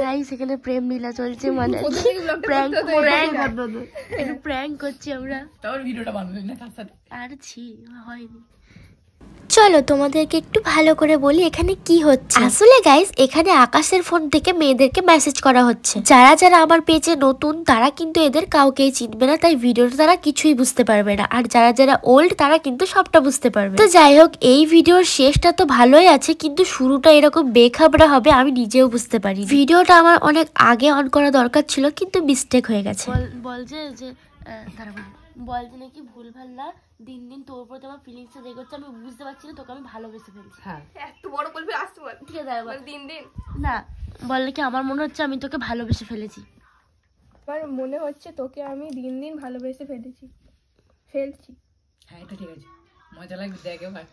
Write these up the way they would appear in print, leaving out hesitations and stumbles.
Guys এখানে প্রেম লীলা চলছে মানে প্র্যাঙ্ক করছি আমরা। তারপর ভিডিওটা বানালি না তার সাথে? আর ছি হয়নি। চলো তোমাদেরকে একটু ভালো করে বলি এখানে কি হচ্ছে। আসলে গাইস এখানে আকাশের ফোন থেকে মেয়েদেরকে মেসেজ করা হচ্ছে। যারা যারা আমার পেজে নতুন তারা কিন্তু এদের কাউকেই চিনবে না, তাই ভিডিওটা তারা কিছুই বুঝতে পারবে না। আর যারা যারা ওল্ড তারা কিন্তু সবটা বুঝতে পারবে। তো যাই হোক, এই ভিডিওর শেষটা তো ভালোই আছে, কিন্তু শুরুটা এরকম বেখাবড়া হবে আমি নিজেও বুঝতে পারি। ভিডিওটা আমার অনেক আগে অন করা দরকার ছিল, কিন্তু মিস্টেক হয়ে গেছে। বলছে যে বলছে নাকি ভুল ভাল না, দিন দিন তোর উপর আমার ফিলিংসটা জেগে হচ্ছে, আমি বুঝতে পারছি না তোকে আমি ভালোবেসে ফেলছি। হ্যাঁ এত বড় বলবি আসতে বল, ঠিক আছে দিন দিন না বললে কি আমার মনে হচ্ছে আমি তোকে ভালোবেসে ফেলেছি। আমার মনে হচ্ছে তোকে আমি দিন দিন ভালোবেসে ফেলছি। হ্যাঁ এটা ঠিক আছে, মজা লাগবে দেখ এবার।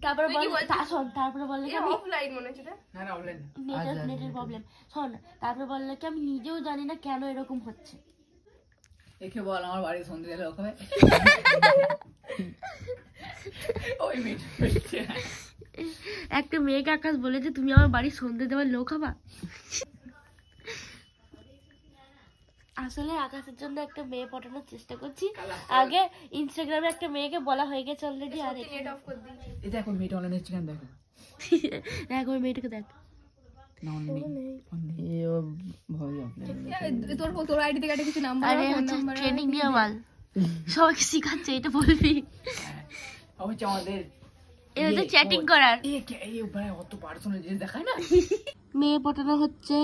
তারপরে তারপরে বললে কি অফলাইন মনে হচ্ছে না না অনলাইন নেটের প্রবলেম। শোন তারপরে বললে কি আমি নিজেও জানি না কেন এরকম হচ্ছে। একে বল আমার বাড়ি সন্ধে দিলে ওকে ওই মেয়ে একটা মেয়েকে আকাশ বলেছে তুমি আমার বাড়ি সন্ধে দেওয়ার লোক হবা। আসলে আকাশের জন্য একটা মেয়ে পটানোর চেষ্টা করছি। আগে ইনস্টাগ্রামে একটা মেয়েকে বলা হয়ে গেছে অলরেডি। আর নেট অফ করে দিই। এই দেখো মেয়েটা অনলাইন হচ্ছে কেন দেখো। দেখ ওই মেয়েটাকে দেখ। না অনলাইন এই ও ভয় অফলাইন। তোর আইডি থেকে একটা কিছু নাম্বার আরে হচ্ছে ট্রেনিং নিয়ে মাল সবাইকে শিখাচ্ছে, এটা বলবি। হচ্ছে আমাদের এটা তো চ্যাটিং করার। এই ভাই অত পার্সোনাল জিনিস দেখায় না। মেয়ে পটানো হচ্ছে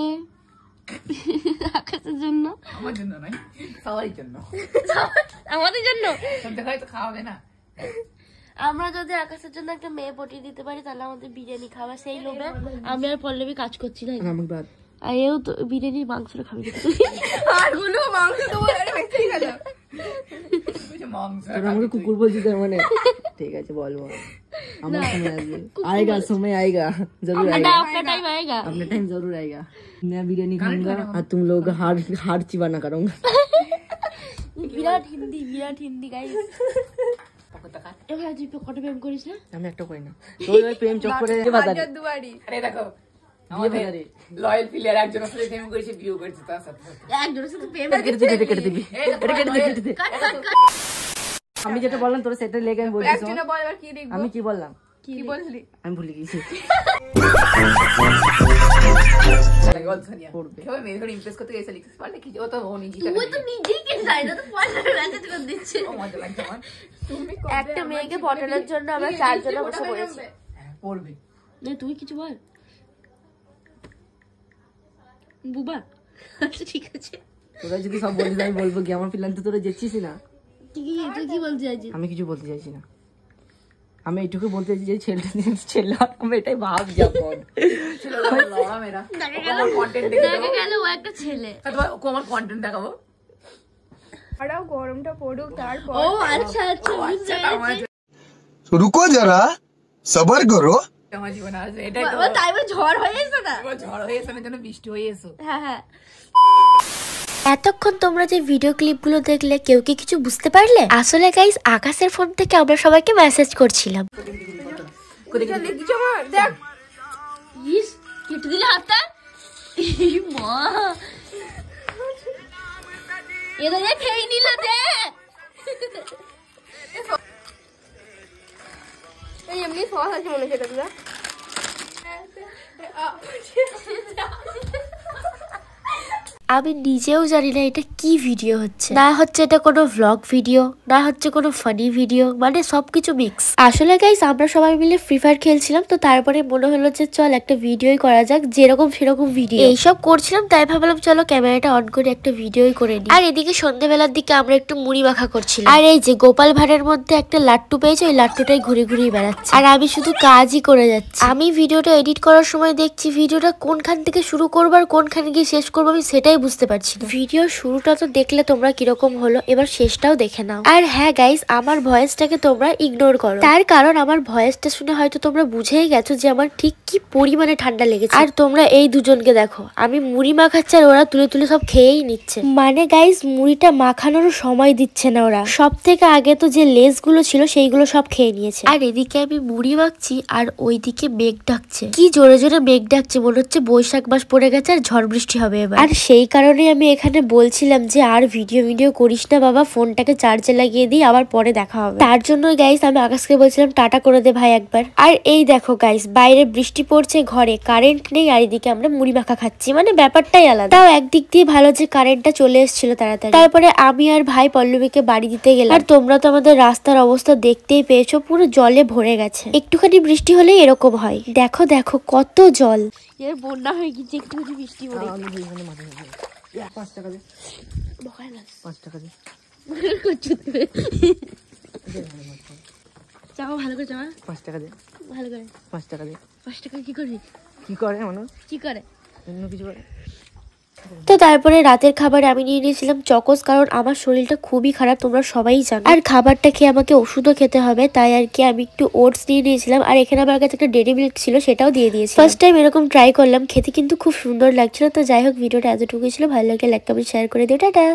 আকাশের জন্য। আমার জন্য নয়, সবারই জন্য। আমাদের জন্য দেখাই তো খাওয়াবে না। আমরা যদি আকাশের জন্য একটা মেয়ে পটিয়ে দিতে পারি তাহলে আমাদের বিরিয়ানি খাওয়া। সেই লোভে আমি আর পল্লবী কাজ করছি না। আর এও তো বিরিয়ানির মাংসটা খাবি। আর গুলো মাংস তো আরে বেশি গেল। মাংস আমাকে কুকুর বলছিস তার মানে? ঠিক আছে বলবো, আমার समय आएगा, आएगा समय आएगा, जरूर आएगा। अपना टाइम आएगा, अपना टाइम जरूर आएगा। मैं बिरयानी खाऊंगा और तुम लोग हार चिबाना करूंगा। বিরাট হিন্দি গাইস। এবার তুই কত প্রেম করিস না? আমি একটা করি না। তো ওই প্রেম চক্করে বাজারে দুবারি। আরে দেখো আমাদের লয়াল প্লেয়ার একজনের সাথে প্রেম করেছে, বিয়ে করেছে, তার সাথে একজনের সাথে প্রেম কেটে দিবি। আমি যেটা বললাম তোর সেটা লেগে আমি বলছি। একজনে বল এবার কি লিখব? আমি কি বললাম? কি বললি? আমি ভুলে গেছি। ইমপ্রেস করতে গেছে লিখতে পারলে কি ও তো ও নিজেই তুই তো নিজেই কেন জানি না, তো পয়সা মেসেজ করে দিচ্ছে। ও মজা লাগছে আমার। তুমি একটা মেয়েকে পটানোর জন্য আমরা চারজন বসে পড়েছি। পড়বে না তুই কিছু বল বুবা। আচ্ছা ঠিক আছে, তোরা যদি সব বলিস আমি বলবো কি? আমার প্ল্যান তো তোরা যেছিস না। তুই কি বলতে চাইছিস? আমি কিছু বলতে চাইছি না। আমি এইটুকু বলতে চাইছি যে ছেলে আমি এটাই ভাব যাবন লড়া মেরা দেখে গেল ও একটা ছেলে। ও আমার কন্টেন্ট দেখাবো। আরাও গরমটা পড়ুক তারপর। ও আচ্ছা বুঝতে পেরেছি। रुको जरा सबर करो। আমার জীবনে আসবে এটাই তো। তাই বলে ঝড় হয়ে এসো না? ঝড় হয়ে এসো না, যেন বৃষ্টি হয়ে এসো। হ্যাঁ এতক্ষণ তোমরা যে ভিডিও ক্লিপগুলো দেখলে কেউ কি কিছু বুঝতে পারলে? আসলে গাইস আকাশের ফোন থেকে আমরা সবাইকে মেসেজ করছিলাম। লিখছো আমার দেখ। ইস কেটে দিলে হাতটা। মা এটা যে খেয়ে নিল দে। এই এমনি সস আছে মনে হচ্ছে এটা। আমি নিজেও জানি না এটা কি ভিডিও হচ্ছে, না হচ্ছে এটা কোনো ভ্লগ ভিডিও, না হচ্ছে কোনো ফানি ভিডিও, মানে সবকিছু মিক্স। আসলে গাইস আমরা সবাই মিলে ফ্রি ফায়ার খেলছিলাম, তো তারপরে মনে হলো যে চল একটা ভিডিওই করা যাক, যেরকম সেরকম ভিডিও। এইসব করছিলাম তাই ভাবলাম চলো ক্যামেরাটা অন করে একটা ভিডিওই করে নিই। আর এদিকে সন্ধ্যেবেলার দিকে আমরা একটু মুড়ি মাখা করছিলাম। আর এই যে গোপাল ভাঁড়ের মধ্যে একটা লাট্টু পেয়েছে, ওই লাট্টুটাই ঘুরে ঘুরে বেড়াচ্ছে আর আমি শুধু কাজই করে যাচ্ছি। আমি ভিডিওটা এডিট করার সময় দেখছি ভিডিওটা কোনখান থেকে শুরু করবো আর কোনখানে গিয়ে শেষ করবো আমি সেটাই বুঝতে পারছি না। ভিডিও শুরুটা তো দেখলে তোমরা কিরকম হলো, এবার শেষটাও দেখে নাও। আর হ্যাঁ গাইস, আমার ভয়েসটাকে তোমরা ইগনোর করো, তার কারণ আমার ভয়েসটা শুনে হয়তো তোমরা বুঝেই গেছো যে আমার ঠিক কি পরিমাণে ঠান্ডা লেগেছে। আর তোমরা এই দুজনকে দেখো, আমি মুড়ি মাখাচ্ছি আর ওরা তুলে তুলে সব খেয়েই নিচ্ছে। মানে গাইস, মুড়িটা মাখানোর সময় দিচ্ছে না ওরা। সব থেকে আগে তো যে লেস গুলো ছিল সেইগুলো সব খেয়ে নিয়েছে। আর এদিকে আমি মুড়ি মাখছি আর ওইদিকে মেঘ ডাকছে, কি জোরে জোরে মেঘ ডাকছে, মনে হচ্ছে বৈশাখ মাস পড়ে গেছে আর ঝড় বৃষ্টি হবে এবার। আর সেই কারণে আমি এখানে বলছিলাম যে আর ভিডিও করিস না বাবা, ফোনটাকে চার্জে লাগিয়ে দিই, আবার পরে দেখা হবে। তার জন্য গাইস আমি আকাশকে বলছিলাম টাটা করে দে ভাই একবার। আর এই দেখো গাইস, বাইরে বৃষ্টি পড়ছে, ঘরে কারেন্ট নেই, আর এদিকে আমরা মুড়ি মাখা খাচ্ছি, মানে ব্যাপারটাই আলাদা। তাও একদিক দিয়ে ভালো যে কারেন্টটা চলে এসেছিল তাড়াতাড়ি। তারপরে আমি আর ভাই পল্লবীকে বাড়ি দিতে গেলাম। আর তোমরা তো আমাদের রাস্তার অবস্থা দেখতেই পেয়েছো, পুরো জলে ভরে গেছে। একটুখানি বৃষ্টি হলেই এরকম হয়। দেখো দেখো কত জল, এর বন্যা হয়ে গেছে একটু বৃষ্টি পড়ে। 5 টাকা দে, বকায় না 5 টাকা দে। চাও ভালো করে, চাও 5 টাকা দে, ভালো করে। 5 টাকা দে। 5 টাকা কি করবি? কি করে মানুষ? কি করে? অন্য কিছু করে। তো তারপরে রাতের খাবারে আমি নিয়ে নিয়েছিলাম চকোস, কারণ আমার শরীরটা খুবই খারাপ, তোমরা সবাই জানো। আর খাবারটা খেয়ে আমাকে ওষুধও খেতে হবে, তাই আর কি আমি একটু ওটস নিয়ে নিয়েছিলাম। আর এখানে আমার কাছে একটা ডেরি মিল্ক ছিল, সেটাও দিয়ে দিয়েছি। ফার্স্ট টাইম এরকম ট্রাই করলাম, খেতে কিন্তু খুব সুন্দর লাগছিল। তো যাই হোক, ভিডিওটা এতটুকুই ছিল। ভালো লাগলে লাইক কমেন্ট শেয়ার করে দিও। টাটা।